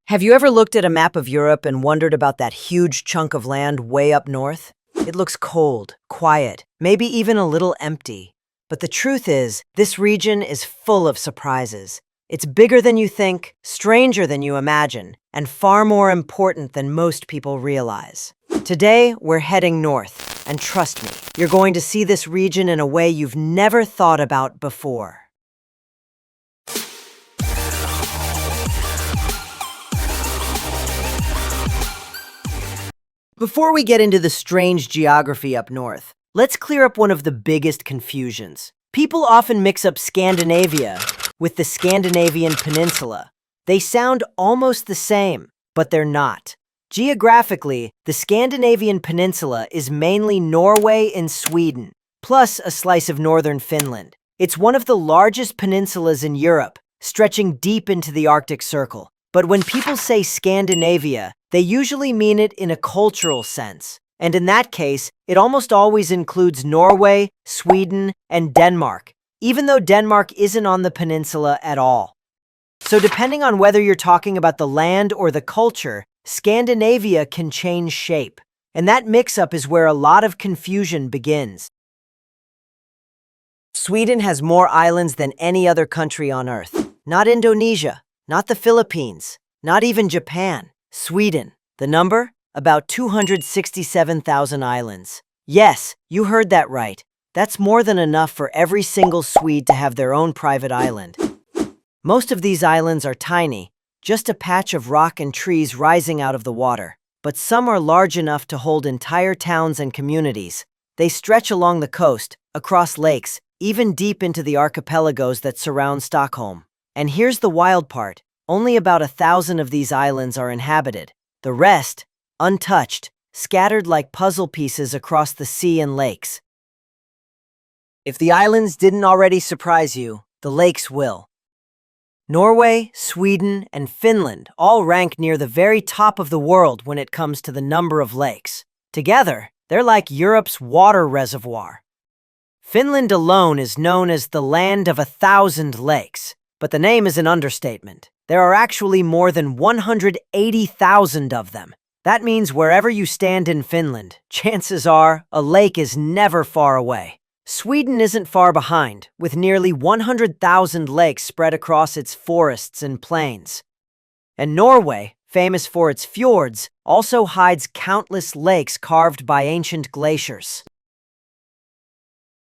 Have you ever looked at a map of Europe and wondered about that huge chunk of land way up north? It looks cold, quiet, maybe even a little empty. But the truth is, this region is full of surprises. It's bigger than you think, stranger than you imagine, and far more important than most people realize. Today, we're heading north, and trust me, you're going to see this region in a way you've never thought about before. Before we get into the strange geography up north, let's clear up one of the biggest confusions. People often mix up Scandinavia with the Scandinavian Peninsula. They sound almost the same, but they're not. Geographically, the Scandinavian Peninsula is mainly Norway and Sweden, plus a slice of northern Finland. It's one of the largest peninsulas in Europe, stretching deep into the Arctic Circle. But when people say Scandinavia, they usually mean it in a cultural sense. And in that case, it almost always includes Norway, Sweden, and Denmark, even though Denmark isn't on the peninsula at all. So depending on whether you're talking about the land or the culture, Scandinavia can change shape. And that mix-up is where a lot of confusion begins. Sweden has more islands than any other country on Earth. Not Indonesia, not the Philippines, not even Japan. Sweden. The number? About 267,000 islands. Yes, you heard that right. That's more than enough for every single Swede to have their own private island. Most of these islands are tiny, just a patch of rock and trees rising out of the water. But some are large enough to hold entire towns and communities. They stretch along the coast, across lakes, even deep into the archipelagos that surround Stockholm. And here's the wild part. Only about 1,000 of these islands are inhabited. The rest, untouched, scattered like puzzle pieces across the sea and lakes. If the islands didn't already surprise you, the lakes will. Norway, Sweden, and Finland all rank near the very top of the world when it comes to the number of lakes. Together, they're like Europe's water reservoir. Finland alone is known as the land of 1,000 lakes, but the name is an understatement. There are actually more than 180,000 of them. That means wherever you stand in Finland, chances are a lake is never far away. Sweden isn't far behind, with nearly 100,000 lakes spread across its forests and plains. And Norway, famous for its fjords, also hides countless lakes carved by ancient glaciers.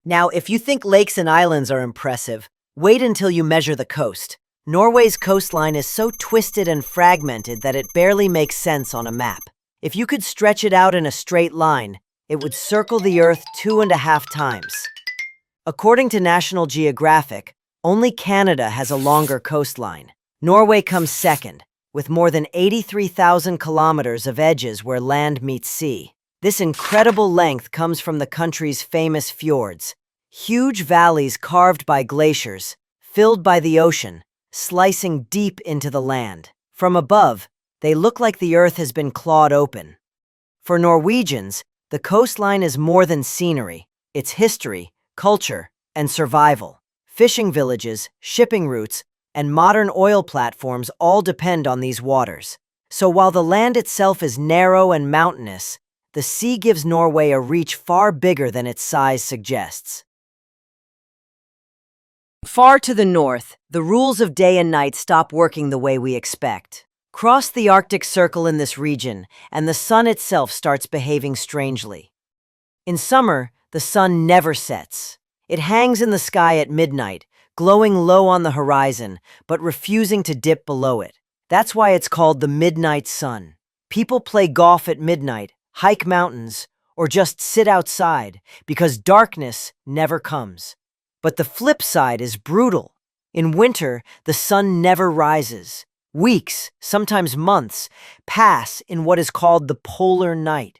Now, if you think lakes and islands are impressive, wait until you measure the coast. Norway's coastline is so twisted and fragmented that it barely makes sense on a map. If you could stretch it out in a straight line, it would circle the Earth 2.5 times. According to National Geographic, only Canada has a longer coastline. Norway comes second, with more than 83,000 kilometers of edges where land meets sea. This incredible length comes from the country's famous fjords, huge valleys carved by glaciers, filled by the ocean, slicing deep into the land. From above, they look like the earth has been clawed open. For Norwegians, the coastline is more than scenery. It's history, culture, and survival. Fishing villages, shipping routes, and modern oil platforms all depend on these waters. So while the land itself is narrow and mountainous, the sea gives Norway a reach far bigger than its size suggests. Far to the north, the rules of day and night stop working the way we expect. Cross the Arctic Circle in this region, and the sun itself starts behaving strangely. In summer, the sun never sets. It hangs in the sky at midnight, glowing low on the horizon, but refusing to dip below it. That's why it's called the midnight sun. People play golf at midnight, hike mountains, or just sit outside, because darkness never comes. But the flip side is brutal. In winter, the sun never rises. Weeks, sometimes months, pass in what is called the polar night.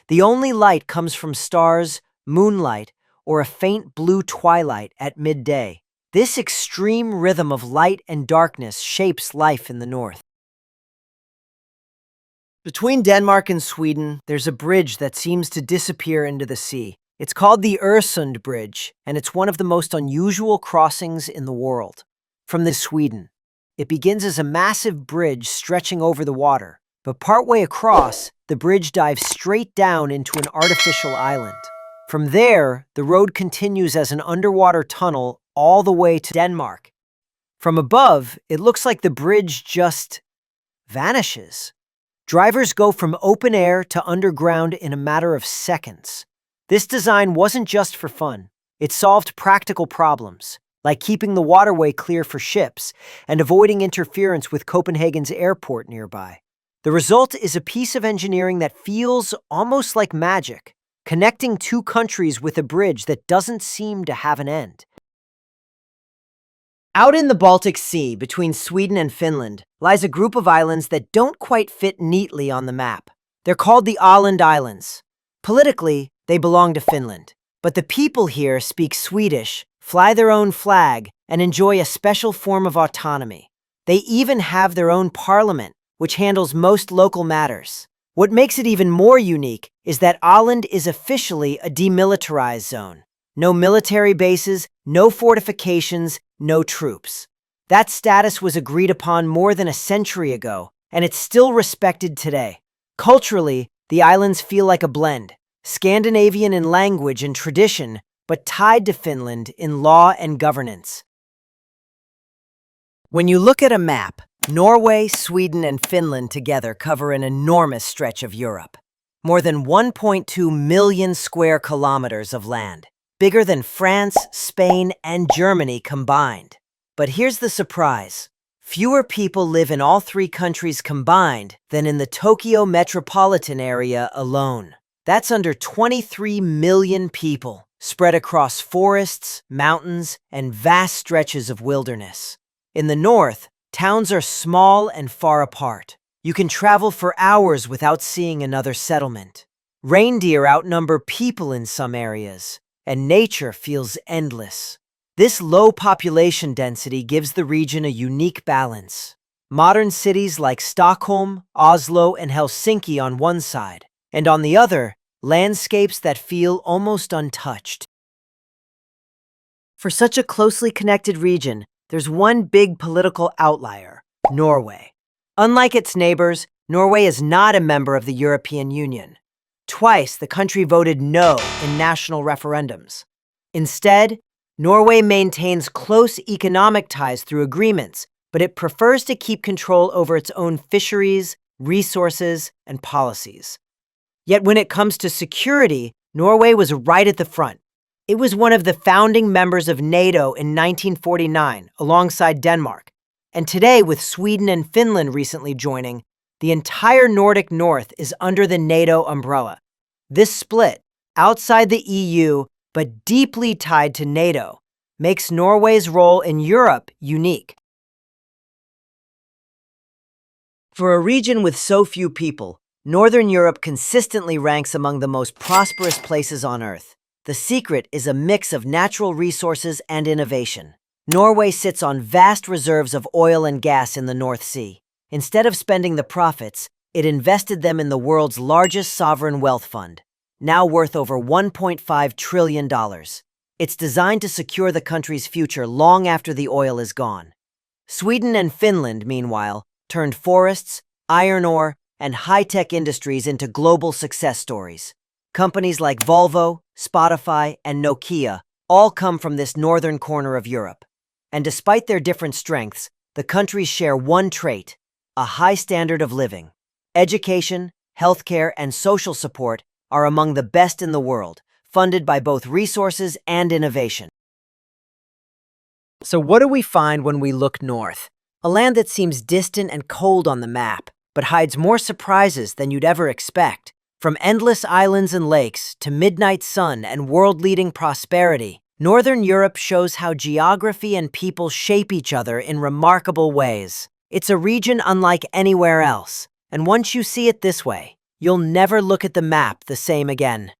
The only light comes from stars, moonlight, or a faint blue twilight at midday. This extreme rhythm of light and darkness shapes life in the north. Between Denmark and Sweden, there's a bridge that seems to disappear into the sea. It's called the Öresund Bridge, and it's one of the most unusual crossings in the world. From Sweden. It begins as a massive bridge stretching over the water, but partway across, the bridge dives straight down into an artificial island. From there, the road continues as an underwater tunnel all the way to Denmark. From above, it looks like the bridge just vanishes. Drivers go from open air to underground in a matter of seconds. This design wasn't just for fun. It solved practical problems, like keeping the waterway clear for ships and avoiding interference with Copenhagen's airport nearby. The result is a piece of engineering that feels almost like magic, connecting two countries with a bridge that doesn't seem to have an end. Out in the Baltic Sea, between Sweden and Finland, lies a group of islands that don't quite fit neatly on the map. They're called the Åland Islands. Politically, they belong to Finland, but the people here speak Swedish, fly their own flag, and enjoy a special form of autonomy. They even have their own parliament, which handles most local matters. What makes it even more unique is that Åland is officially a demilitarized zone. No military bases, no fortifications, no troops. That status was agreed upon more than a century ago, and it's still respected today. Culturally, the islands feel like a blend, Scandinavian in language and tradition, but tied to Finland in law and governance. When you look at a map, Norway, Sweden, and Finland together cover an enormous stretch of Europe. More than 1.2 million square kilometers of land, bigger than France, Spain, and Germany combined. But here's the surprise. Fewer people live in all three countries combined than in the Tokyo metropolitan area alone. That's under 23 million people, spread across forests, mountains, and vast stretches of wilderness. In the north, towns are small and far apart. You can travel for hours without seeing another settlement. Reindeer outnumber people in some areas, and nature feels endless. This low population density gives the region a unique balance. Modern cities like Stockholm, Oslo, and Helsinki on one side, and on the other, landscapes that feel almost untouched. For such a closely connected region, there's one big political outlier: Norway. Unlike its neighbors, Norway is not a member of the European Union. Twice, the country voted no in national referendums. Instead, Norway maintains close economic ties through agreements, but it prefers to keep control over its own fisheries, resources, and policies. Yet when it comes to security, Norway was right at the front. It was one of the founding members of NATO in 1949, alongside Denmark. And today, with Sweden and Finland recently joining, the entire Nordic North is under the NATO umbrella. This split, outside the EU but deeply tied to NATO, makes Norway's role in Europe unique. For a region with so few people, Northern Europe consistently ranks among the most prosperous places on Earth. The secret is a mix of natural resources and innovation. Norway sits on vast reserves of oil and gas in the North Sea. Instead of spending the profits, it invested them in the world's largest sovereign wealth fund, now worth over $1.5 trillion. It's designed to secure the country's future long after the oil is gone. Sweden and Finland, meanwhile, turned forests, iron ore, and high-tech industries into global success stories. Companies like Volvo, Spotify, and Nokia all come from this northern corner of Europe. And despite their different strengths, the countries share one trait: a high standard of living. Education, healthcare, and social support are among the best in the world, funded by both resources and innovation. So what do we find when we look north? A land that seems distant and cold on the map, but hides more surprises than you'd ever expect. From endless islands and lakes to midnight sun and world-leading prosperity, Northern Europe shows how geography and people shape each other in remarkable ways. It's a region unlike anywhere else, and once you see it this way, you'll never look at the map the same again.